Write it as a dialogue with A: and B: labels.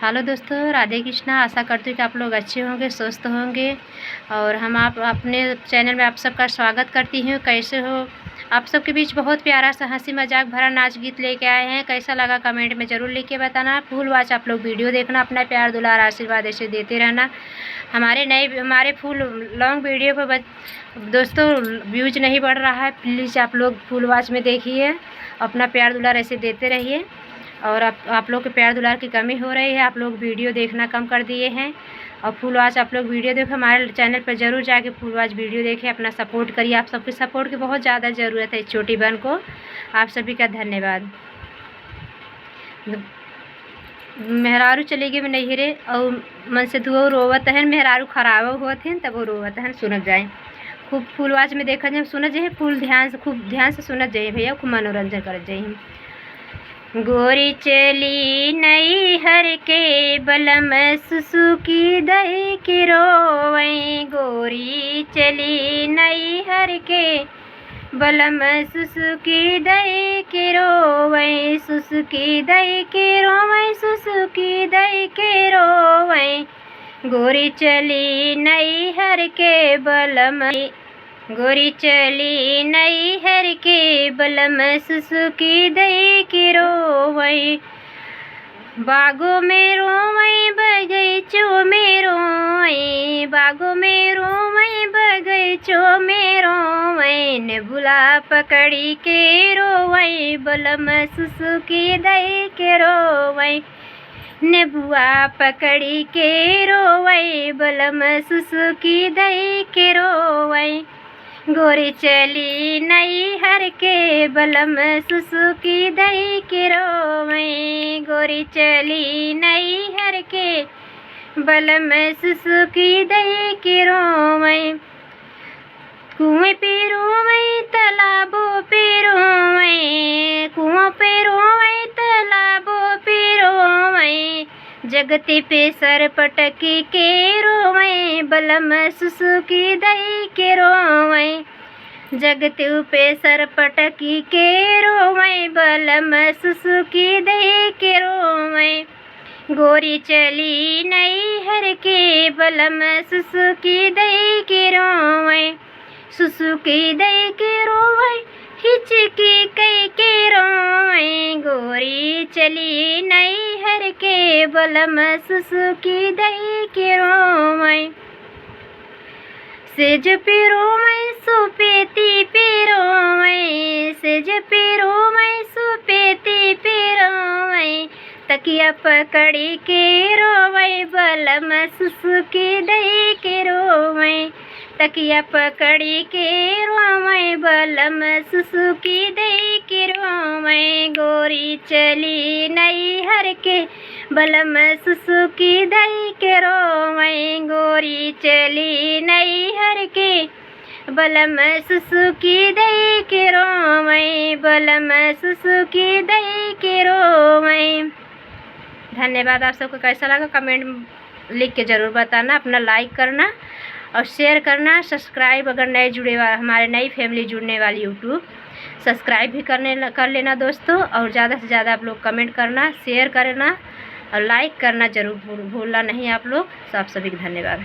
A: Hello दोस्तों, राधे कृष्णा। आशा करती हूँ कि आप लोग अच्छे होंगे, स्वस्थ होंगे। और हम आप अपने चैनल में आप सबका स्वागत करती हूँ। कैसे हो आप सबके बीच बहुत प्यारा सा हंसी मजाक भरा नाच गीत लेके आए हैं। कैसा लगा कमेंट में ज़रूर लिख के बताना। फुल वॉच आप लोग वीडियो देखना, अपना प्यार दुलार आशीर्वाद ऐसे देते रहना। हमारे फुल लॉन्ग वीडियो पर दोस्तों व्यूज नहीं बढ़ रहा है। प्लीज़ आप लोग फुल वॉच में देखिए, अपना प्यार दुलार ऐसे देते रहिए। और आप लोग के प्यार दुलार की कमी हो रही है, आप लोग वीडियो देखना कम कर दिए हैं। और फुल वॉच आप लोग वीडियो देखो, हमारे चैनल पर ज़रूर जाके फुल वॉच वीडियो देखें, अपना सपोर्ट करिए। आप सबके सपोर्ट की बहुत ज़्यादा ज़रूरत है इस छोटी बहन को। आप सभी का धन्यवाद। मेहरारू चली गई नैहरे और मन से धुओ रोवत है। मेहरारू खराब हुआ थे तब वो रोवत है। सुनत जाए खूब फुल वॉच में देखा जाए, सुनत जाए फुल ध्यान से, खूब ध्यान से सुनत जाइए भैया, खूब मनोरंजन करत जाइए। गोरी चली नैहर के बलम सुसुकी दही के रोवै। गोरी चली नैहर के बलम सुसुकी दही के रोवै। सुसुकी दही के रोवै, सुसुकी दही के रोवै। गोरी चली नैहर के बलम, गोरी चली नैहर के बलम सुसुकी दही के रोवै। बागों में रोवै, बगीचों में रोवै। बागों में रोवै, बगीचों में रोवै। नेबुला पकड़ी के रोवै, बलम सुसुकी दही के रोवै। नेबुआ पकड़ी के रोवै, बलम सुसुकी दही के रोवै। गोरी चली नैहर के बलम सुसुकी दही के रोवै। गोरी चली नैहर के बलम सुसुकी दही के रोवै। कुएं पे रोवै, तालाबों पे रोवै। कुओं पे रोवै, तालाबों पे रोवै। जगती पे सर पटकी के रोवै, बलम सुसुकी दही के रोवै। जगती पे सर पटकी के रोवै, बलम सुसुकी दही के रोवै। गोरी चली नैहर के बलम सुसुकी दही के रोवै। सुसुकी दही के रोवै, हिचकी कई के रोवै। गोरी चली नैहर के बलम सुसुकी दही के रोवै। सेज पे रोवै, सुपेती पे रोवै। सेज पे रोवै, सुपेती पे रोवै। तकिया पकड़ी के रोवै, बलम सुसुकी दही के रोवै। तकिया पकड़ी के रोवै, बलम सुसुकी दही के रोवै। गोरी चली नैहर के बलम सुसुकी दही के रोवै। गोरी चली नैहर के बलम सुसुकी दही के रोवै। बलम सुसुकी दही के रोवै। धन्यवाद। आप सबको कैसा लगा कमेंट लिख के ज़रूर बताना। अपना लाइक करना और शेयर करना। सब्सक्राइब अगर नए जुड़े हमारे नई फैमिली जुड़ने वाली यूट्यूब सब्सक्राइब भी कर लेना दोस्तों। और ज़्यादा से ज़्यादा आप लोग कमेंट करना, शेयर करना और लाइक करना ज़रूर भूलना नहीं आप लोग। सब सभी को धन्यवाद।